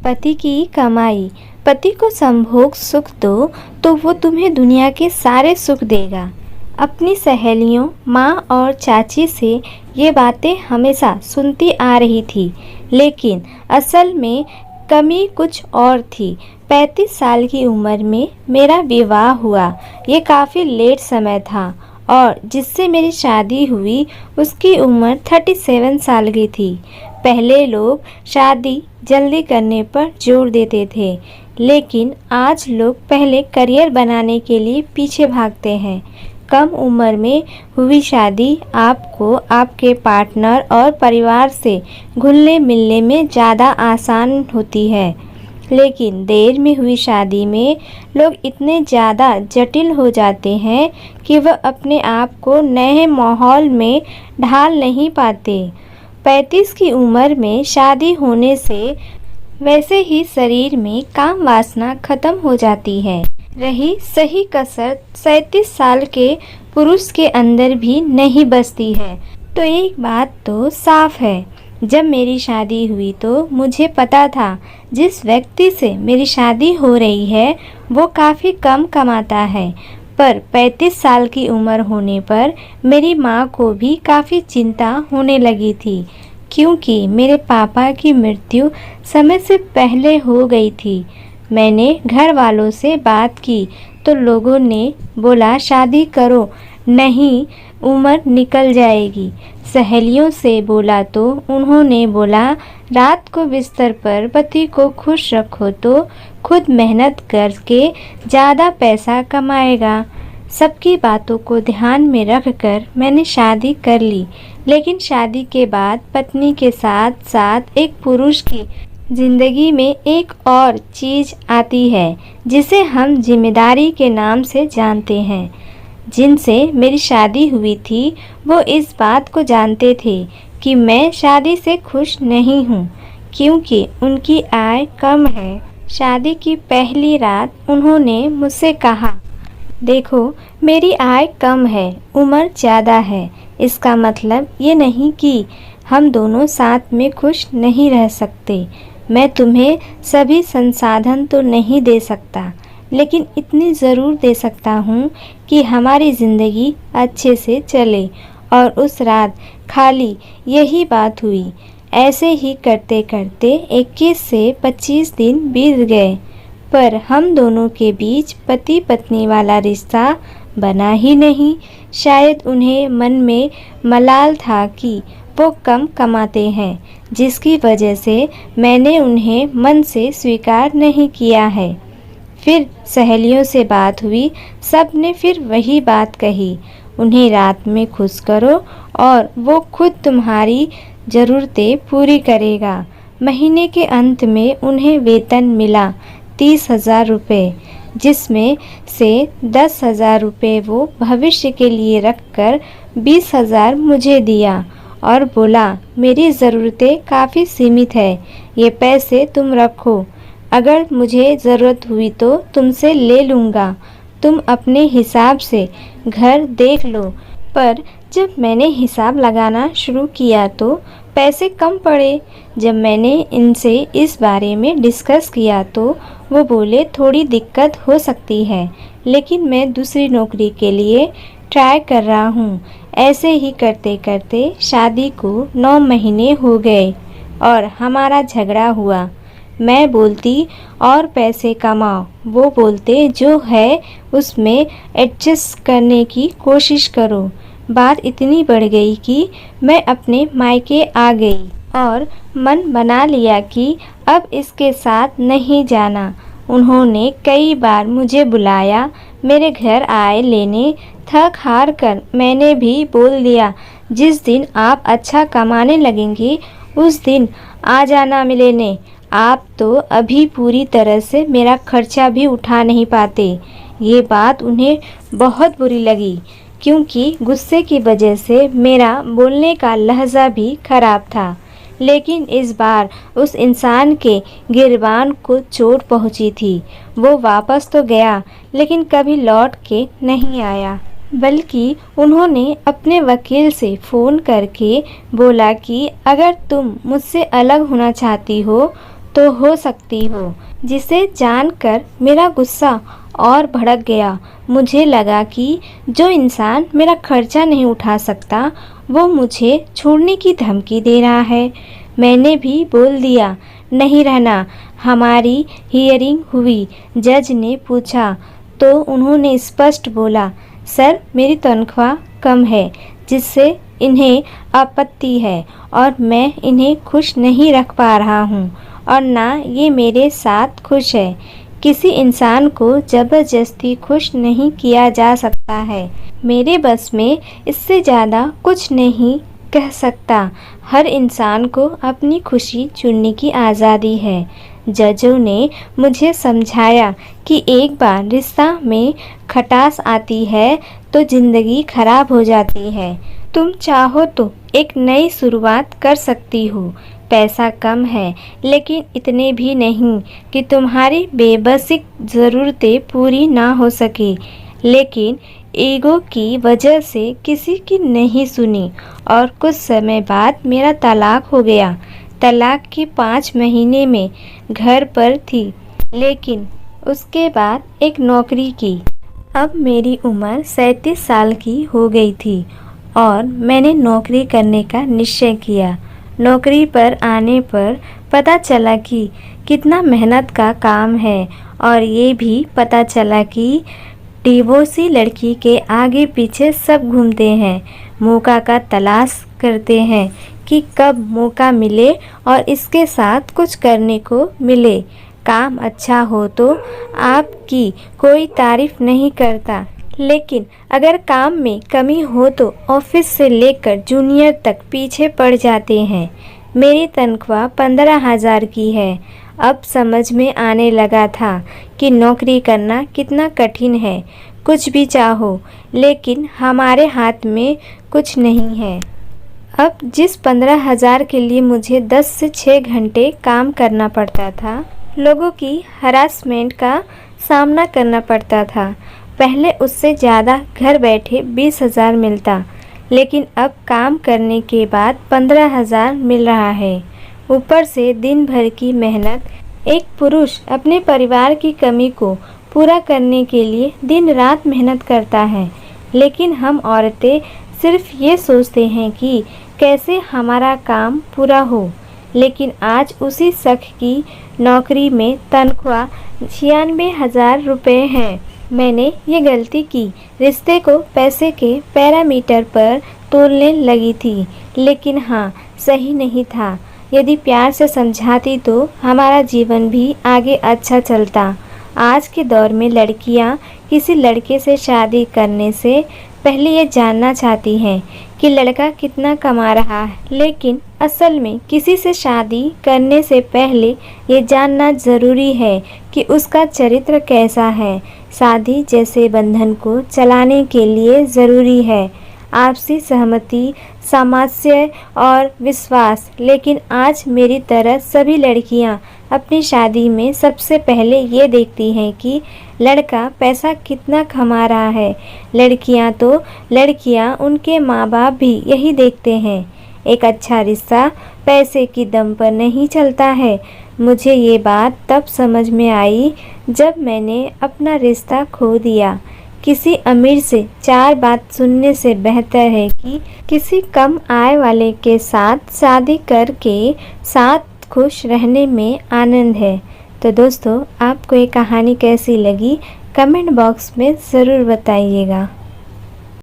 पति की कमाई। पति को संभोग सुख दो तो वो तुम्हें दुनिया के सारे सुख देगा। अपनी सहेलियों, माँ और चाची से ये बातें हमेशा सुनती आ रही थी, लेकिन असल में कमी कुछ और थी। 35 साल की उम्र में मेरा विवाह हुआ। ये काफ़ी लेट समय था और जिससे मेरी शादी हुई उसकी उम्र 37 साल की थी। पहले लोग शादी जल्दी करने पर जोर देते थे, लेकिन आज लोग पहले करियर बनाने के लिए पीछे भागते हैं। कम उम्र में हुई शादी आपको आपके पार्टनर और परिवार से घुलने मिलने में ज़्यादा आसान होती है, लेकिन देर में हुई शादी में लोग इतने ज़्यादा जटिल हो जाते हैं कि वह अपने आप को नए माहौल में ढाल नहीं पाते। 35 की उम्र में शादी होने से वैसे ही शरीर में काम वासना खत्म हो जाती है। रही सही कसर 37 साल के पुरुष के अंदर भी नहीं बचती है। तो एक बात तो साफ है, जब मेरी शादी हुई तो मुझे पता था जिस व्यक्ति से मेरी शादी हो रही है वो काफ़ी कम कमाता है। पर 35 साल की उम्र होने पर मेरी माँ को भी काफ़ी चिंता होने लगी थी, क्योंकि मेरे पापा की मृत्यु समय से पहले हो गई थी। मैंने घर वालों से बात की तो लोगों ने बोला शादी करो, नहीं उम्र निकल जाएगी। सहेलियों से बोला तो उन्होंने बोला रात को बिस्तर पर पति को खुश रखो तो खुद मेहनत करके ज़्यादा पैसा कमाएगा। सबकी बातों को ध्यान में रखकर मैंने शादी कर ली, लेकिन शादी के बाद पत्नी के साथ साथ एक पुरुष की ज़िंदगी में एक और चीज़ आती है जिसे हम जिम्मेदारी के नाम से जानते हैं। जिनसे मेरी शादी हुई थी वो इस बात को जानते थे कि मैं शादी से खुश नहीं हूँ, क्योंकि उनकी आय कम है। शादी की पहली रात उन्होंने मुझसे कहा, देखो मेरी आय कम है, उम्र ज़्यादा है, इसका मतलब ये नहीं कि हम दोनों साथ में खुश नहीं रह सकते। मैं तुम्हें सभी संसाधन तो नहीं दे सकता, लेकिन इतनी ज़रूर दे सकता हूँ कि हमारी ज़िंदगी अच्छे से चले। और उस रात खाली यही बात हुई। ऐसे ही करते करते 21 से 25 दिन बीत गए, पर हम दोनों के बीच पति पत्नी वाला रिश्ता बना ही नहीं। शायद उन्हें मन में मलाल था कि वो कम कमाते हैं, जिसकी वजह से मैंने उन्हें मन से स्वीकार नहीं किया है। फिर सहेलियों से बात हुई, सब ने फिर वही बात कही, उन्हें रात में खुश करो और वो खुद तुम्हारी ज़रूरतें पूरी करेगा। महीने के अंत में उन्हें वेतन मिला 30,000 रुपये, जिसमें से 10,000 रुपये वो भविष्य के लिए रखकर 20,000 मुझे दिया और बोला मेरी ज़रूरतें काफ़ी सीमित है, ये पैसे तुम रखो, अगर मुझे ज़रूरत हुई तो तुमसे ले लूँगा, तुम अपने हिसाब से घर देख लो। पर जब मैंने हिसाब लगाना शुरू किया तो पैसे कम पड़े। जब मैंने इनसे इस बारे में डिस्कस किया तो वो बोले थोड़ी दिक्कत हो सकती है, लेकिन मैं दूसरी नौकरी के लिए ट्राई कर रहा हूँ। ऐसे ही करते करते शादी को 9 महीने हो गए और हमारा झगड़ा हुआ। मैं बोलती और पैसे कमाओ, वो बोलते जो है उसमें एडजस्ट करने की कोशिश करो। बात इतनी बढ़ गई कि मैं अपने मायके आ गई और मन बना लिया कि अब इसके साथ नहीं जाना। उन्होंने कई बार मुझे बुलाया, मेरे घर आए लेने। थक हार कर मैंने भी बोल दिया जिस दिन आप अच्छा कमाने लगेंगी उस दिन आ जाना मिलने। आप तो अभी पूरी तरह से मेरा खर्चा भी उठा नहीं पाते। ये बात उन्हें बहुत बुरी लगी, क्योंकि गुस्से की वजह से मेरा बोलने का लहजा भी खराब था। लेकिन इस बार उस इंसान के गिरबान को चोट पहुंची थी। वो वापस तो गया, लेकिन कभी लौट के नहीं आया, बल्कि उन्होंने अपने वकील से फ़ोन करके बोला कि अगर तुम मुझसे अलग होना चाहती हो तो हो सकती हो, जिसे जानकर मेरा गुस्सा और भड़क गया। मुझे लगा कि जो इंसान मेरा खर्चा नहीं उठा सकता वो मुझे छोड़ने की धमकी दे रहा है। मैंने भी बोल दिया, नहीं रहना। हमारी हियरिंग हुई। जज ने पूछा तो उन्होंने स्पष्ट बोला, सर मेरी तनख्वाह कम है जिससे इन्हें आपत्ति है और मैं इन्हें खुश नहीं रख पा रहा हूँ और ना ये मेरे साथ खुश है। किसी इंसान को ज़बरदस्ती खुश नहीं किया जा सकता है। मेरे बस में इससे ज़्यादा कुछ नहीं कह सकता। हर इंसान को अपनी खुशी चुनने की आज़ादी है। जजों ने मुझे समझाया कि एक बार रिश्ता में खटास आती है तो ज़िंदगी खराब हो जाती है। तुम चाहो तो एक नई शुरुआत कर सकती हो। पैसा कम है लेकिन इतने भी नहीं कि तुम्हारी बेबसिक ज़रूरतें पूरी ना हो सके। लेकिन ईगो की वजह से किसी की नहीं सुनी और कुछ समय बाद मेरा तलाक हो गया। तलाक की 5 महीने में घर पर थी, लेकिन उसके बाद एक नौकरी की। अब मेरी उम्र 37 साल की हो गई थी और मैंने नौकरी करने का निश्चय किया। नौकरी पर आने पर पता चला कि कितना मेहनत का काम है और ये भी पता चला कि डिवोर्सी लड़की के आगे पीछे सब घूमते हैं, मौका का तलाश करते हैं कि कब मौका मिले और इसके साथ कुछ करने को मिले। काम अच्छा हो तो आपकी कोई तारीफ नहीं करता, लेकिन अगर काम में कमी हो तो ऑफिस से लेकर जूनियर तक पीछे पड़ जाते हैं। मेरी तनख्वाह 15,000 की है। अब समझ में आने लगा था कि नौकरी करना कितना कठिन है। कुछ भी चाहो, लेकिन हमारे हाथ में कुछ नहीं है। अब जिस 15,000 के लिए मुझे 10 से 6 घंटे काम करना पड़ता था, लोगों की हरासमेंट का सामना करना पड़ता था, पहले उससे ज़्यादा घर बैठे 20,000 मिलता, लेकिन अब काम करने के बाद 15,000 मिल रहा है। ऊपर से दिन भर की मेहनत। एक पुरुष अपने परिवार की कमी को पूरा करने के लिए दिन रात मेहनत करता है, लेकिन हम औरतें सिर्फ ये सोचते हैं कि कैसे हमारा काम पूरा हो। लेकिन आज उसी शख्स की नौकरी में तनख्वाह 96,000 रुपये है। मैंने ये गलती की, रिश्ते को पैसे के पैरामीटर पर तोलने लगी थी, लेकिन हाँ, सही नहीं था। यदि प्यार से समझाती तो हमारा जीवन भी आगे अच्छा चलता। आज के दौर में लड़कियां किसी लड़के से शादी करने से पहले ये जानना चाहती हैं कि लड़का कितना कमा रहा है, लेकिन असल में किसी से शादी करने से पहले ये जानना ज़रूरी है कि उसका चरित्र कैसा है। शादी जैसे बंधन को चलाने के लिए ज़रूरी है आपसी सहमति, सामंजस्य और विश्वास। लेकिन आज मेरी तरह सभी लड़कियां अपनी शादी में सबसे पहले ये देखती हैं कि लड़का पैसा कितना कमा रहा है। लड़कियां उनके माँ बाप भी यही देखते हैं। एक अच्छा रिश्ता पैसे की दम पर नहीं चलता है। मुझे ये बात तब समझ में आई जब मैंने अपना रिश्ता खो दिया। किसी अमीर से 4 बात सुनने से बेहतर है कि किसी कम आय वाले के साथ शादी करके साथ खुश रहने में आनंद है। तो दोस्तों, आपको ये कहानी कैसी लगी कमेंट बॉक्स में ज़रूर बताइएगा।